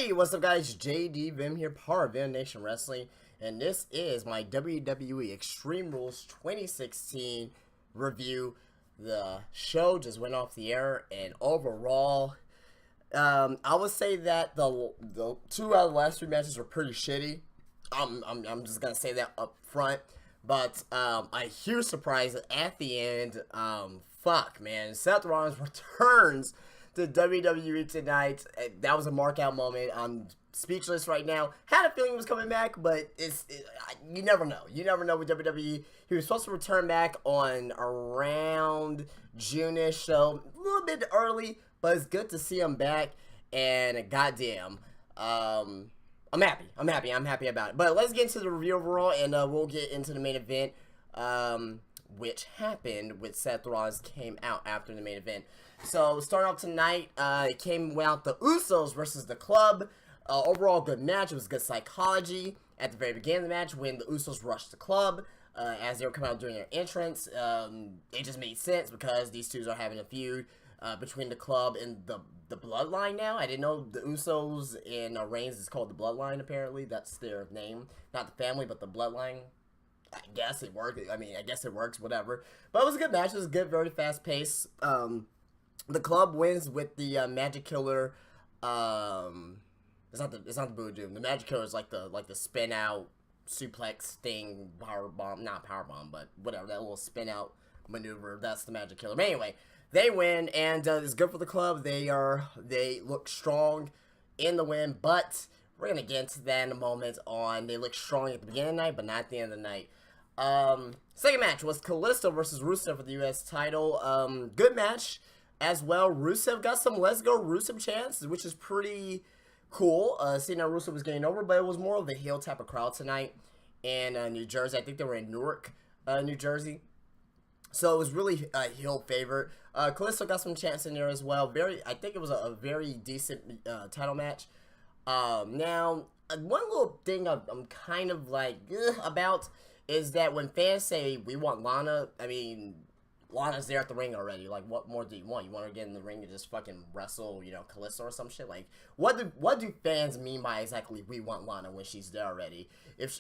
Hey, what's up guys? JD Vim here, part of Vim Nation Wrestling, and this is my WWE Extreme Rules 2016 review. The show just went off the air, and overall, I would say that the 2 out of the last 3 matches were pretty shitty. I'm just gonna say that up front, but a huge surprise at the end. Fuck man, Seth Rollins returns to WWE tonight. That was a mark-out moment. I'm speechless right now. Had a feeling he was coming back, but you never know. You never know with WWE. He was supposed to return back on around June-ish, so a little bit early, but it's good to see him back. And goddamn, I'm happy. I'm happy about it. But let's get into the review overall, and we'll get into the main event, which happened with Seth Rollins came out after the main event. So, starting off tonight, it came out the Usos versus the Club. Overall, good match. It was good psychology at the very beginning of the match when the Usos rushed the Club. As they were coming out during their entrance, it just made sense because these two are having a feud between the Club and the Bloodline now. I didn't know the Usos and Reigns is called the Bloodline, apparently. That's their name. Not the family, but the Bloodline. I guess it worked. I mean, I guess it works, whatever. But it was a good match. It was good, very fast pace. The Club wins with the Magic Killer. It's not the Voodoo. The Magic Killer is like the spin out suplex thing, not power bomb, but whatever, that little spin out maneuver. That's the Magic Killer. But anyway, they win, and it's good for the Club. They look strong in the win, but we're gonna get into that in a moment. They look strong at the beginning of the night, but not at the end of the night. Second match was Kalisto versus Rusev for the U.S. title. Good match as well. Rusev got some "Let's Go Rusev" chants, which is pretty cool. Seeing how Rusev was getting over, but it was more of a heel type of crowd tonight in New Jersey. I think they were in Newark, New Jersey. So it was really a heel favorite. Kalisto got some chants in there as well. I think it was a very decent title match. Now, one little thing I'm kind of like about is that when fans say we want Lana, I mean, Lana's there at the ring already. Like, what more do you want? You want her to get in the ring and just fucking wrestle, Kalisto or some shit? Like, what do fans mean by exactly we want Lana when she's there already?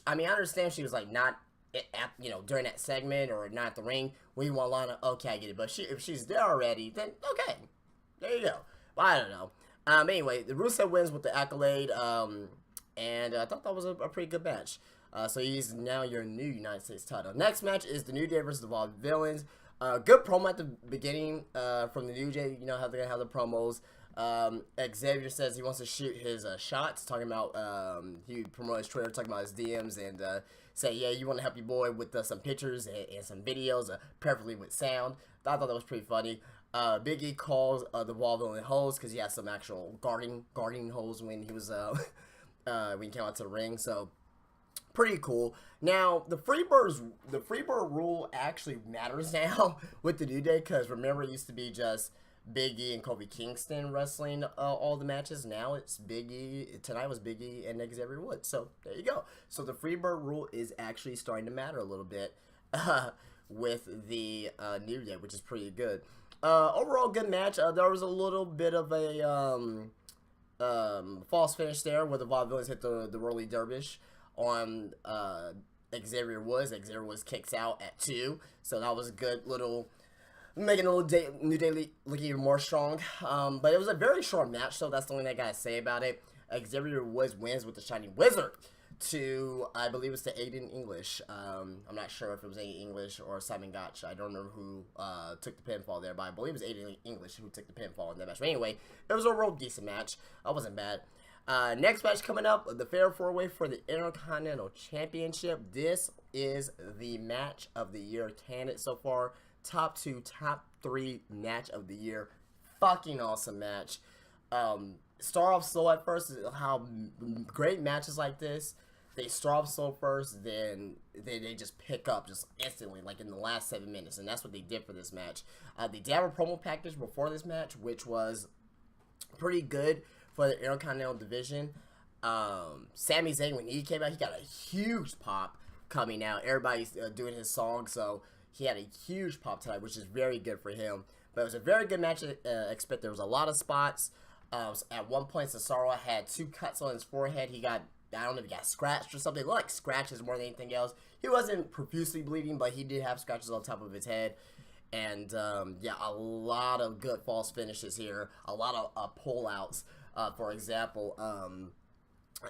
I understand she was like not at, during that segment or not at the ring. We want Lana. Okay, I get it. But if she's there already, then okay, there you go. But I don't know. Anyway, the Rusev wins with the accolade. And I thought that was a pretty good match. So he's now your new United States title. Next match is the New Day versus the Vaudevillains. Good promo at the beginning from the New Day. You know how they're going to have the promos. Xavier says he wants to shoot his shots, talking about, he promoted his Twitter, talking about his DMs, and say, yeah, you want to help your boy with some pictures and some videos, preferably with sound. I thought that was pretty funny. Big E calls the Vaudevillain hoes because he has some actual guarding holes when he was when he came out to the ring. So pretty cool. Now the Freebird rule actually matters now with the New Day, because remember it used to be just Big E and Kofi Kingston wrestling all the matches. Now it's Big E. Tonight was Big E and Xavier Woods. So there you go. So the Freebird rule is actually starting to matter a little bit with the New Day, which is pretty good. Overall good match. There was a little bit of a false finish there where the Vaudevillains hit the Whirly Dervish on Xavier Woods. Xavier Woods kicks out at 2, so that was a good little, making a little New Day look even more strong. But it was a very short match, so that's the only thing I gotta say about it. Xavier Woods wins with the Shining Wizard to, I believe it's to Aiden English. I'm not sure if it was Aiden English or Simon Gotch. I don't remember who took the pinfall there, but I believe it was Aiden English who took the pinfall in that match. But anyway, it was a real decent match. It wasn't bad. Next match coming up, the Fair 4-Way for the Intercontinental Championship. This is the match of the year candidate so far. Top 2, top 3 match of the year. Fucking awesome match. Start off slow at first. How great matches like this, they start off slow first, then they just pick up just instantly, like in the last 7 minutes, and that's what they did for this match. They did have a promo package before this match, which was pretty good for the Intercontinental division. Sami Zayn, when he came out, he got a huge pop coming out. Everybody's doing his song, so he had a huge pop tonight, which is very good for him. But it was a very good match. Expect there was a lot of spots. At one point, Cesaro had 2 cuts on his forehead. He got, I don't know if he got scratched or something. It looked like scratches more than anything else. He wasn't profusely bleeding, but he did have scratches on top of his head. And, yeah, a lot of good false finishes here. A lot of pullouts. For example,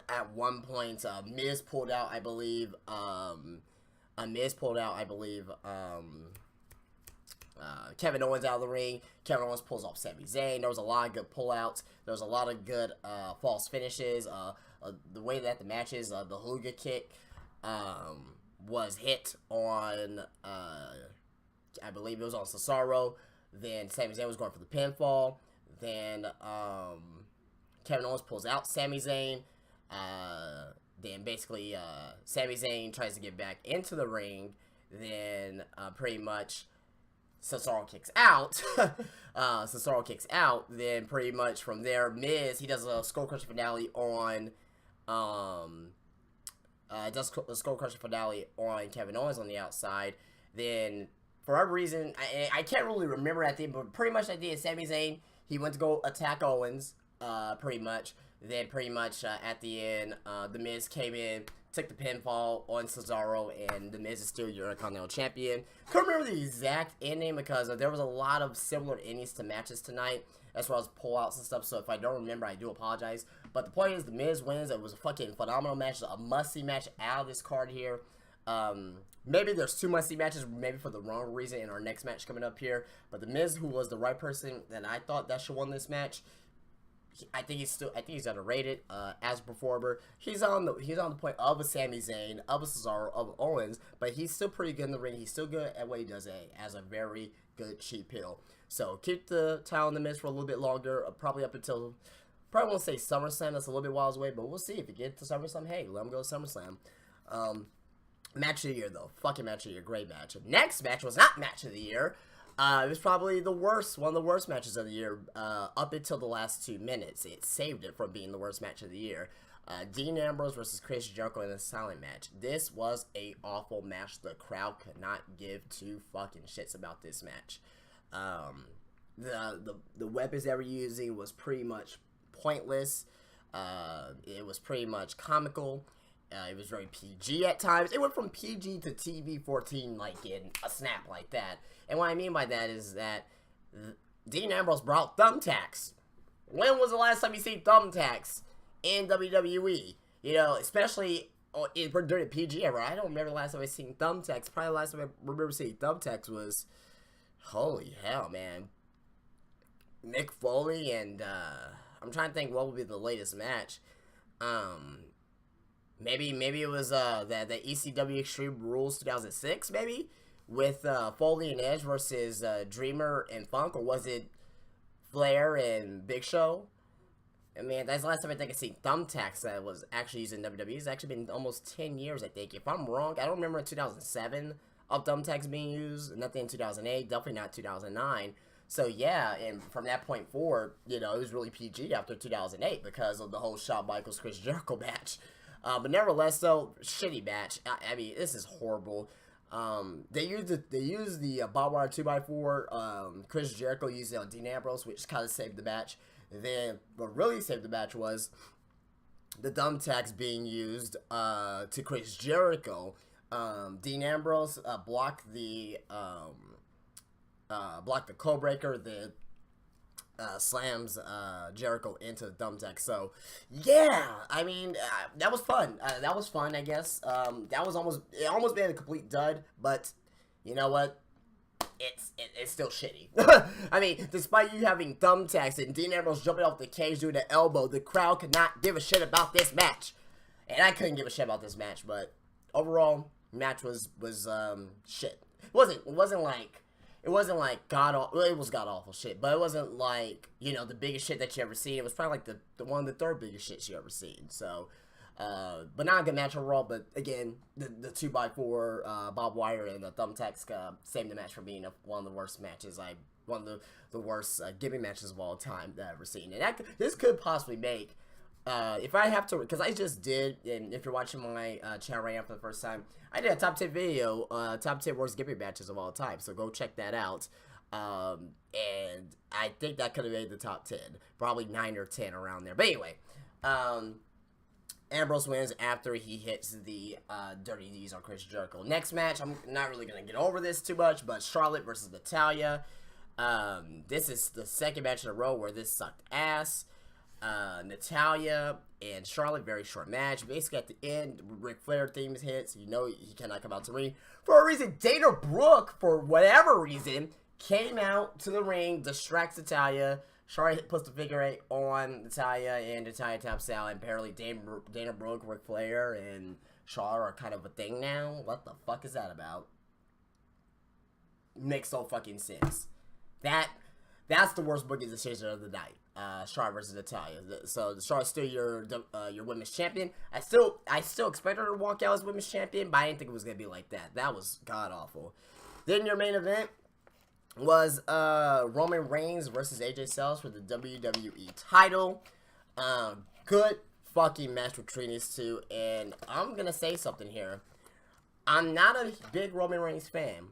at one point, Miz pulled out, I believe, Kevin Owens out of the ring. Kevin Owens pulls off Sami Zayn. There was a lot of good pullouts. There was a lot of good false finishes. The way that the matches, the Huluga kick was hit on, I believe it was on Cesaro. Then Sami Zayn was going for the pinfall. Then Kevin Owens pulls out Sami Zayn. Then basically Sami Zayn tries to get back into the ring. Then pretty much Cesaro kicks out. Then pretty much from there, Miz, he does a skull crushing finale on Kevin Owens on the outside. Then for whatever reason, I can't really remember at the end, but pretty much at the end, Sami Zayn, he went to go attack Owens, pretty much. Then pretty much at the end, The Miz came in, took the pinfall on Cesaro, and The Miz is still your Intercontinental Champion. Couldn't remember the exact ending because there was a lot of similar endings to matches tonight, as well as pullouts and stuff, so if I don't remember, I do apologize. But the point is, The Miz wins. It was a fucking phenomenal match, a must-see match out of this card here. Maybe there's 2 must-see matches, maybe for the wrong reason in our next match coming up here. But The Miz, who was the right person that I thought that should win this match, I think he's underrated as a performer. He's on the point of a Sami Zayn, of a Cesaro, of Owens, but he's still pretty good in the ring. He's still good at what he does as a very good cheap heel. So keep the title in the Miz for a little bit longer, probably up until, probably won't say SummerSlam. That's a little bit whiles away, but we'll see if you get to SummerSlam. Hey, let him go to SummerSlam. Match of the year though, fucking match of the year, great match. Next match was not match of the year. It was probably the worst, one of the worst matches of the year, up until the last 2 minutes. It saved it from being the worst match of the year. Dean Ambrose versus Chris Jericho in a silent match. This was a awful match. The crowd could not give 2 fucking shits about this match. The weapons they were using was pretty much pointless. It was pretty much comical. It was very PG at times. It went from PG to TV-14 like in a snap like that. And what I mean by that is that Dean Ambrose brought thumbtacks. When was the last time you seen thumbtacks in WWE? You know, especially during the PG era. I don't remember the last time I seen thumbtacks. Probably the last time I remember seeing thumbtacks was, holy hell, man, Mick Foley and I'm trying to think what would be the latest match. Maybe it was the ECW Extreme Rules 2006, maybe, with Foley and Edge versus Dreamer and Funk, or was it Flair and Big Show? I mean, that's the last time I think I've seen thumbtacks that was actually used in WWE. It's actually been almost 10 years, I think. If I'm wrong, I don't remember in 2007 of thumbtacks being used. Nothing in 2008, definitely not 2009. So yeah, and from that point forward, you know, it was really PG after 2008 because of the whole Shawn Michaels Chris Jericho match. But nevertheless, though, shitty match. I mean, this is horrible. They used the barbed wire 2x4. Chris Jericho used it on Dean Ambrose, which kind of saved the match. Then what really saved the match was the thumbtacks being used to Chris Jericho. Dean Ambrose blocked the code breaker. The slams Jericho into the thumbtack. So yeah, I mean that was fun. That was fun, I guess. That was almost made a complete dud, but you know what? It's still shitty. I mean, despite you having thumbtacks and Dean Ambrose jumping off the cage doing the elbow, the crowd could not give a shit about this match, and I couldn't give a shit about this match. But overall, match was shit. It wasn't like god awful. Well, it was god awful shit, but it wasn't like, you know, the biggest shit that you ever seen. It was probably like the one of the third biggest shits you ever seen. So, but not a good match overall. But again, the 2x4 barbed wire and the thumbtacks saved the match from being one of the worst matches. One of the worst gimmick matches of all time that I've ever seen. And this could possibly make. If I have to, because I just did, and if you're watching my channel right now for the first time, I did a top 10 video, top 10 worst gimmick matches of all time, so go check that out. And I think that could have made the top 10. Probably 9 or 10 around there. But anyway, Ambrose wins after he hits the Dirty D's on Chris Jericho. Next match, I'm not really going to get over this too much, but Charlotte versus Natalya. This is the second match in a row where this sucked ass. Natalya and Charlotte, very short match. Basically, at the end, Ric Flair themes hits. You know he cannot come out to the ring. For a reason, Dana Brooke, for whatever reason, came out to the ring, distracts Natalya. Charlotte puts the figure 8 on Natalya, and Natalya taps out. And apparently, Dana Brooke, Ric Flair, and Charlotte are kind of a thing now. What the fuck is that about? Makes no fucking sense. That's the worst booking decision of the night. Charlotte versus Natalya. So Charlotte's still your women's champion. I still expect her to walk out as women's champion, but I didn't think it was gonna be like that. That was god awful. Then your main event was Roman Reigns versus AJ Styles for the WWE title. Good fucking match between these two, and I'm gonna say something here. I'm not a big Roman Reigns fan,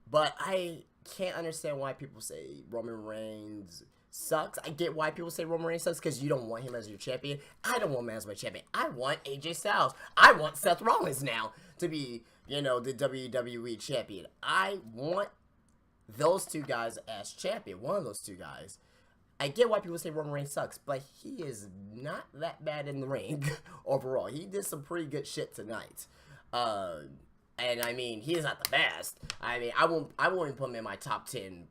but I can't understand why people say Roman Reigns sucks. I get why people say Roman Reigns sucks, because you don't want him as your champion. I don't want him as my champion. I want AJ Styles. I want Seth Rollins now to be, the WWE champion. I want those two guys as champion. One of those two guys. I get why people say Roman Reigns sucks, but he is not that bad in the ring overall. He did some pretty good shit tonight. And I mean, he is not the best. I mean, I won't even put him in my top 10,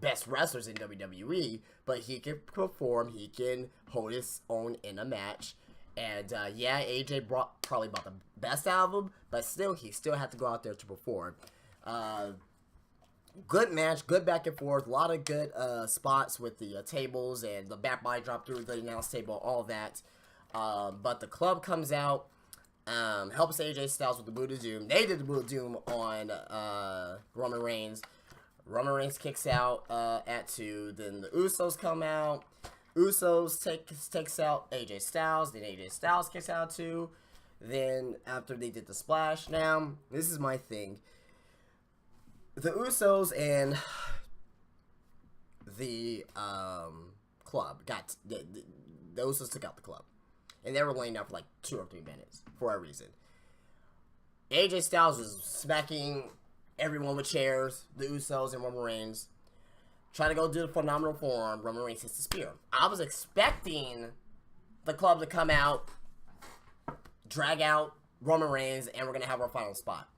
best wrestlers in WWE, but he can perform, he can hold his own in a match. And yeah, AJ probably brought the best out of him, but still, he still had to go out there to perform. Good match, good back and forth, a lot of good spots with the tables and the back body drop through the announce table, all that. But the club comes out, helps AJ Styles with the Buddha Doom. They did the Buddha Doom on Roman Reigns. Roman Reigns kicks out at 2. Then the Usos come out. Usos takes out AJ Styles. Then AJ Styles kicks out 2. Then after they did the splash. Now, this is my thing. The Usos and the club the Usos took out the club. And they were laying down for like 2 or 3 minutes for a reason. AJ Styles was smacking everyone with chairs, the Usos and Roman Reigns, trying to go do the phenomenal forearm. Roman Reigns hits the spear. I was expecting the club to come out, drag out Roman Reigns, and we're going to have our final spot.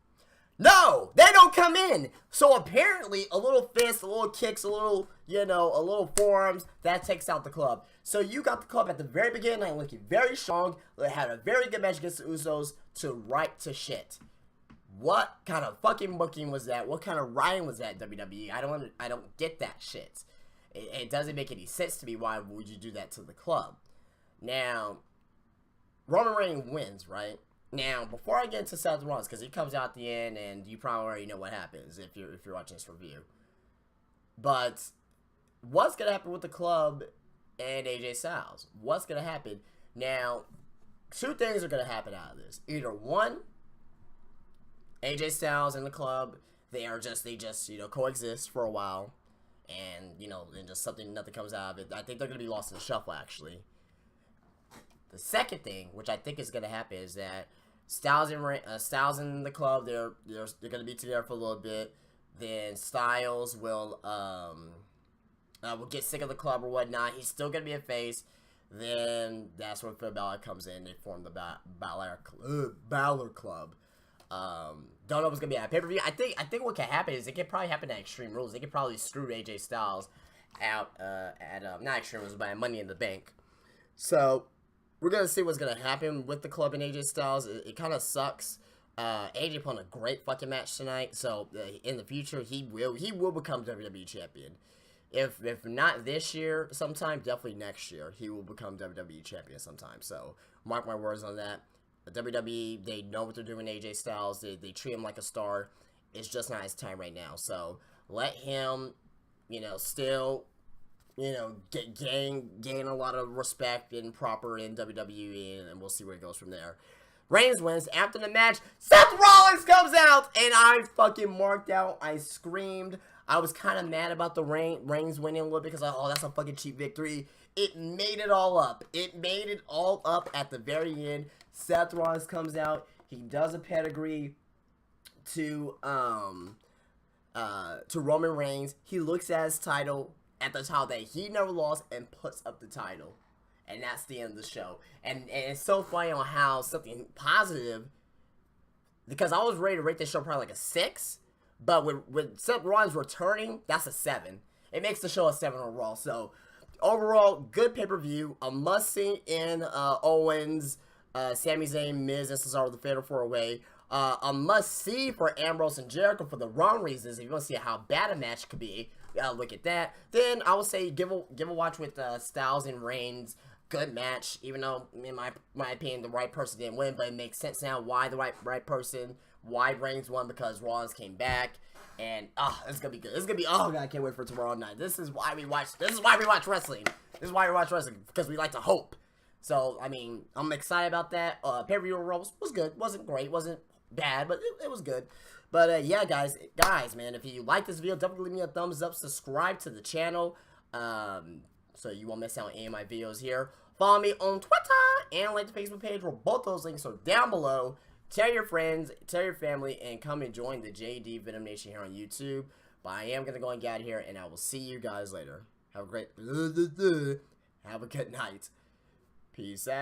No! They don't come in! So apparently, a little fist, a little kicks, a little, a little forearms, that takes out the club. So you got the club at the very beginning, looking very strong. They had a very good match against the Usos to right to shit. What kind of fucking booking was that? What kind of writing was that, WWE? I don't get that shit. It doesn't make any sense to me. Why would you do that to the club? Now, Roman Reigns wins, right? Now, before I get into Seth Rollins, because he comes out at the end, and you probably already know what happens if you're watching this review. But what's gonna happen with the club and AJ Styles? What's gonna happen? Now, 2 things are gonna happen out of this. Either one, AJ Styles and the club, they just coexist for a while, and then just nothing comes out of it. I think they're gonna be lost in the shuffle, actually. The second thing, which I think is gonna happen, is that Styles and the club, they're gonna be together for a little bit. Then Styles will get sick of the club or whatnot. He's still gonna be a face. Then that's where Finn Balor comes in. They form the Balor Club. Don't know what's gonna be at pay-per-view. I think what can happen is it could probably happen at Extreme Rules. They could probably screw AJ Styles out at not Extreme Rules, but at Money in the Bank. So we're gonna see what's gonna happen with the club and AJ Styles. It kind of sucks. AJ put on a great fucking match tonight. So in the future, he will become WWE champion. If not this year, sometime definitely next year he will become WWE champion sometime. So mark my words on that. The WWE, they know what they're doing. AJ Styles, they treat him like a star. It's just not his time right now. So let him, still, gain a lot of respect and proper in WWE, and we'll see where it goes from there. Reigns wins. After the match, Seth Rollins comes out, and I fucking marked out. I screamed. I was kind of mad about the Reigns winning a little bit because oh, that's a fucking cheap victory. It made it all up. It made it all up at the very end. Seth Rollins comes out. He does a pedigree to Roman Reigns. He looks at his title, at the title that he never lost, and puts up the title. And that's the end of the show. And it's so funny on how something positive, because I was ready to rate this show probably like a 6, but with Seth Rollins returning, that's a 7. It makes the show a 7 overall. So overall, good pay-per-view, a must-see in Owens, Sami Zayn, Miz, and Cesaro, the Fatal 4-Way. A must-see for Ambrose and Jericho for the wrong reasons. If you want to see how bad a match could be, look at that. Then I would say give a watch with Styles and Reigns. Good match, even though in my opinion the right person didn't win, but it makes sense now why the right person, why Reigns won, because Rollins came back. And it's gonna be good. It's gonna be God, I can't wait for tomorrow night. This is why we watch wrestling. This is why we watch wrestling, because we like to hope. So I mean, I'm excited about that. Pay-per-view was good. Wasn't great, wasn't bad, but it was good. But yeah, guys, man, if you like this video, definitely leave me a thumbs up. Subscribe to the channel, so you won't miss out on any of my videos here. Follow me on Twitter and like the Facebook page, where both those links are down below. Tell your friends, tell your family, and come and join the JD Venom Nation here on YouTube. But I am gonna go and get out of here, and I will see you guys later. Have a good night. Peace out.